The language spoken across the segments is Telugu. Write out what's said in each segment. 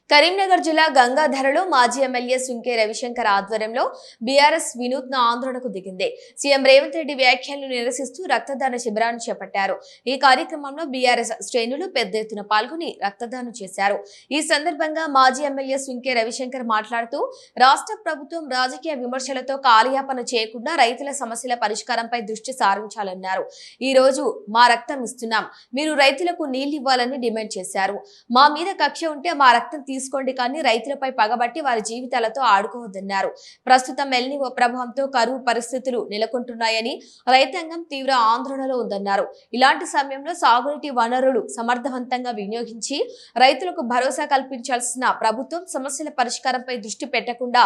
కరీంనగర్ జిల్లా గంగాధరలో మాజీ ఎమ్మెల్యే సుంకే రవిశంకర్ ఆధ్వర్యంలో బీఆర్ఎస్ వినూత్న ఆందోళనకు దిగింది. సీఎం రేవంత్ రెడ్డి వ్యాఖ్యలను నిరసిస్తూ రక్తదాన శిబిరాన్ని చేపట్టారు. ఈ కార్యక్రమంలో బీఆర్ఎస్ శ్రేణులు పెద్ద ఎత్తున పాల్గొని రక్తదానం చేశారు. ఈ సందర్భంగా మాజీ ఎమ్మెల్యే సుంకే రవిశంకర్ మాట్లాడుతూ రాష్ట్ర ప్రభుత్వం రాజకీయ విమర్శలతో కాలయాపన చేయకుండా రైతుల సమస్యల పరిష్కారంపై దృష్టి సారించాలన్నారు. ఈ రోజు మా రక్తం ఇస్తున్నాం, మీరు రైతులకు నీళ్లు ఇవ్వాలని డిమాండ్ చేశారు. మా మీద కక్ష ఉంటే మా రక్తం తీసుకోండి, కానీ రైతులపై పగబట్టి వారి జీవితాలతో ఆడుకోవద్దన్నారు. ప్రస్తుతం ఎల్నినో ప్రభావంతో కరువు పరిస్థితులు నెలకొంటున్నాయని, రైతాంగం తీవ్ర ఆందోళనలో ఉందన్నారు. ఇలాంటి సమయంలో సాగునీటి వనరులు సమర్థవంతంగా వినియోగించి రైతులకు భరోసా కల్పించాల్సిన ప్రభుత్వం సమస్యల పరిష్కారంపై దృష్టి పెట్టకుండా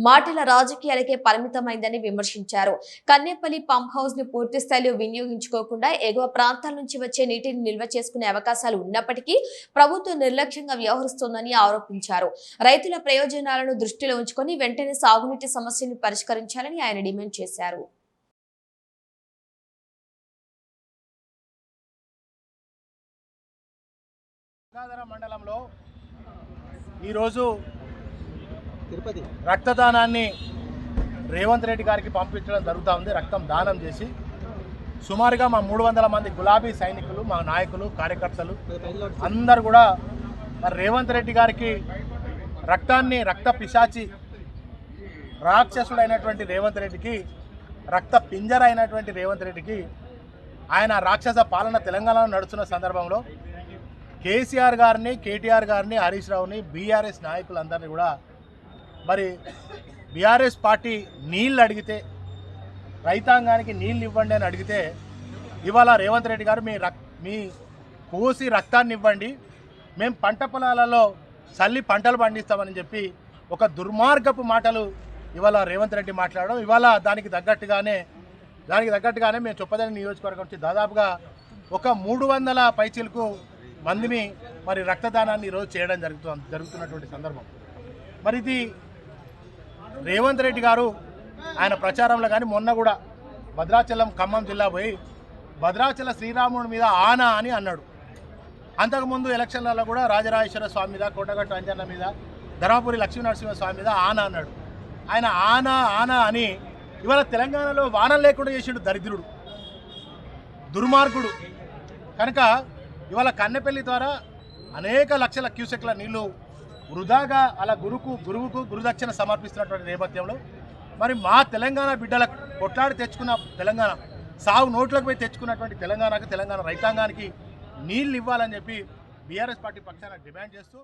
మాటల రాజకీయాలకే పరిమితమైందని విమర్శించారు. కన్నేపల్లి పంప్ హౌస్ ను పూర్తి స్థాయిలో వినియోగించుకోకుండా ఎగువ ప్రాంతాల నుంచి వచ్చే నీటిని నిల్వ చేసుకునే అవకాశాలు ఉన్నప్పటికీ ప్రభుత్వం నిర్లక్ష్యంగా వ్యవహరిస్తోందని ఆరోపించారు. రైతుల ప్రయోజనాలను దృష్టిలో ఉంచుకొని వెంటనే సాగునీటి సమస్యను పరిష్కరించాలని ఆయన డిమాండ్ చేశారు. మండలంలో ఈరోజు తిరుపతి రక్తదానాన్ని రేవంత్ రెడ్డి గారికి పంపించడం జరుగుతూ ఉంది. రక్తం దానం చేసి సుమారుగా మా 300 మంది గులాబీ సైనికులు, మా నాయకులు, కార్యకర్తలు అందరు కూడా మరి రేవంత్ రెడ్డి గారికి రక్తాన్ని, రక్త పిశాచి రాక్షసుడైనటువంటి రేవంత్ రెడ్డికి, రక్త పింజర అయినటువంటి రేవంత్ రెడ్డికి, ఆయన రాక్షస పాలన తెలంగాణలో నడుస్తున్న సందర్భంలో కేసీఆర్ గారిని, కేటీఆర్ గారిని, హరీష్ రావుని, బీఆర్ఎస్ నాయకులందరినీ కూడా మరి బీఆర్ఎస్ పార్టీ నీళ్ళు అడిగితే, రైతాంగానికి నీళ్ళు ఇవ్వండి అని అడిగితే, ఇవాళ రేవంత్ రెడ్డి గారు మీ కోసి రక్తాన్ని ఇవ్వండి, మేము పంట పొలాలలో చల్లి పంటలు పండిస్తామని చెప్పి ఒక దుర్మార్గపు మాటలు ఇవాళ రేవంత్ రెడ్డి మాట్లాడడం. ఇవాళ దానికి తగ్గట్టుగానే మేము చొప్పదండి నియోజకవర్గం నుంచి దాదాపుగా ఒక 300 పైచీలకు మందిని మరి రక్తదానాన్ని ఈరోజు చేయడం జరుగుతున్నటువంటి సందర్భం. మరి ఇది రేవంత్ రెడ్డి గారు ఆయన ప్రచారంలో కానీ మొన్న కూడా భద్రాచలం, ఖమ్మం జిల్లా పోయి భద్రాచల శ్రీరాముడి మీద ఆనా అని అన్నాడు. అంతకుముందు ఎలక్షన్లలో కూడా రాజరాజేశ్వర స్వామి మీద, కోటగట్టు అంజన్న మీద, ధర్మపురి లక్ష్మీనరసింహ స్వామి మీద ఆనా అన్నాడు. ఆయన ఆనా అని ఇవాళ తెలంగాణలో వానం లేకుండా చేసిండు దరిద్రుడు, దుర్మార్గుడు. కనుక ఇవాళ కన్నెపల్లి ద్వారా అనేక లక్షల క్యూసెక్ల నీళ్లు వృధాగా అలా గురువుకు గురుదక్షిణ సమర్పిస్తున్నటువంటి నేపథ్యంలో మరి మా తెలంగాణ బిడ్డలకు కొట్లాడి తెచ్చుకున్న తెలంగాణ, సాగు నోట్లకు పోయి తెచ్చుకున్నటువంటి తెలంగాణ రైతాంగానికి నీళ్ళు ఇవ్వాలని చెప్పి బీఆర్ఎస్ పార్టీ పక్షాన డిమాండ్ చేస్తూ